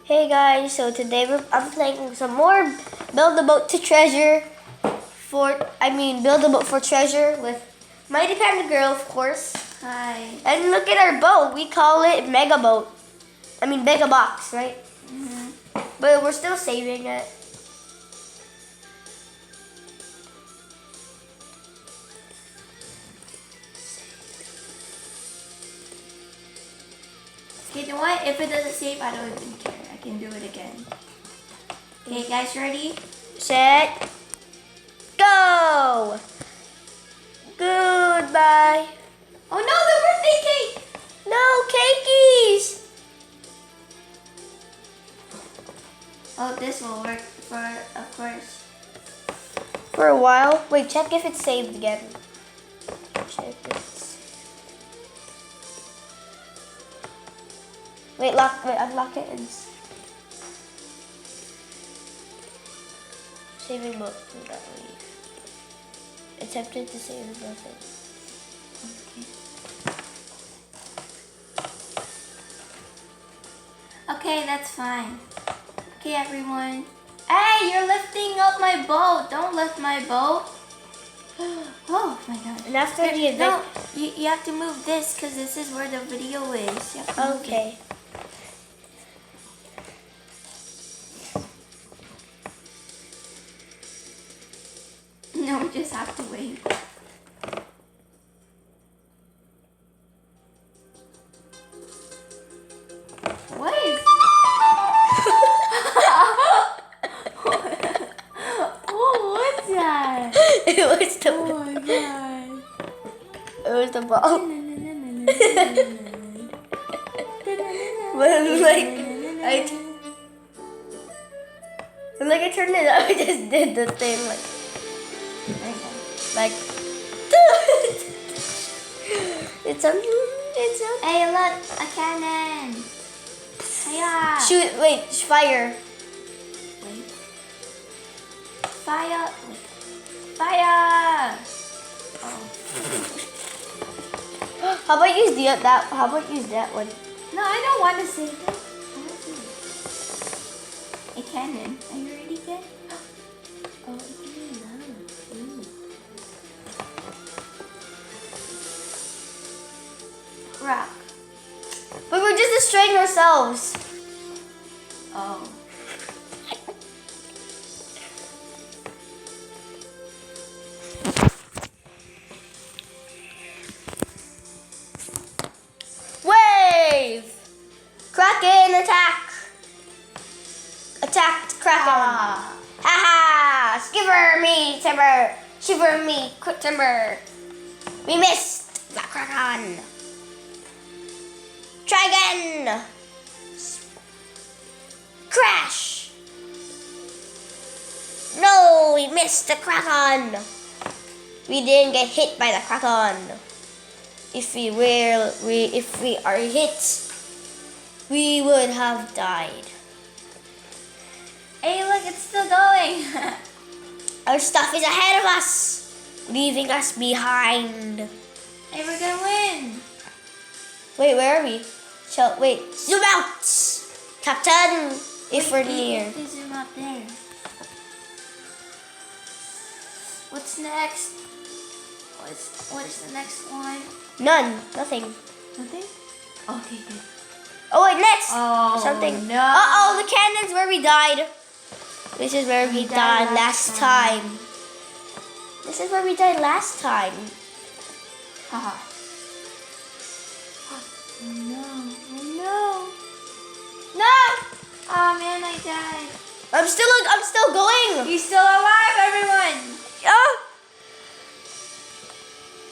Hey guys, so today I'm playing some more Build a Boat to Treasure Build a Boat for Treasure with Mightypanda Girl, of course. Hi. And look at our boat. We call it Mega Boat. Mega Box, right? But we're still saving it. Okay, you know what? If it doesn't save, I don't even care. I can do it again. Okay, guys, ready? Set. Go! Goodbye. Oh no, the birthday cake! No cakeys! Oh, this will work of course. For a while. Wait, check if it's saved again. Check it. Wait, unlock it and saving boat. Attempted to save nothing. Okay, that's fine. Okay, everyone. Hey, you're lifting up my boat. Don't lift my boat. Oh my god. And after the event, no, you have to move this because this is where the video is. You have to move okay. it. No, we just have to wait. What is? Oh, what's that? It was the Oh my god. It was the ball. But I turned it up, I just did the thing like it's a Hey, look, a cannon. Hiya. shoot. Wait, fire. Wait. Fire. Wait. Fire. Oh. How about use that? How about use that one? No, I don't want to save it. I want to save it. A cannon. Are you ready, kid? Oh, rock. But we're just destroying ourselves. Oh. Wave! Kraken attack! Attacked Kraken! Haha! Skiver me, timber! Shiver me, quick timber! We missed the Kraken! Try again! Crash! No, we missed the Kraken! We didn't get hit by the Kraken. If we are hit, we would have died. Hey, look, it's still going. Our stuff is ahead of us, leaving us behind. Hey, we're gonna win. Wait, where are we? Zoom out, Captain. If we're near. You zoom out there. What's next? What is the next one? Nothing. Nothing? Okay, good. Oh wait, next. Oh, Something. no. Uh-oh, the cannon's where we died. This is where we died last time. This is where we died last time. Haha. Oh no. Oh no. No! Oh man, I died. I'm still going. You're still alive, everyone! Oh!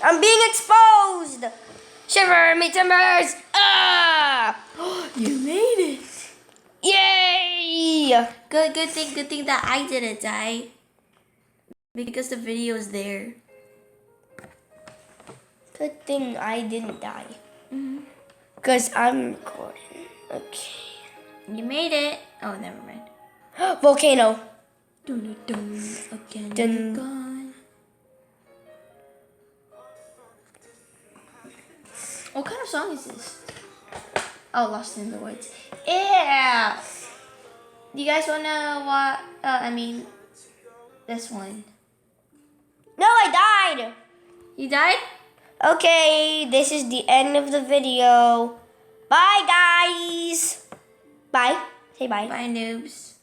I'm being exposed. Shiver me timbers. Ah! You made it. Yay! Good thing that I didn't die. Because the video is there. Good thing I didn't die. Because I'm recording. Okay. You made it. Oh, never mind. Volcano. Dun, dun, again, Dun. you're gone. What kind of song is this? Oh, Lost in the Woods. Yeah. Do you guys wanna watch? This one. No, I died. You died? Okay, this is the end of the video. Bye, guys. Bye. Say bye. Bye, noobs.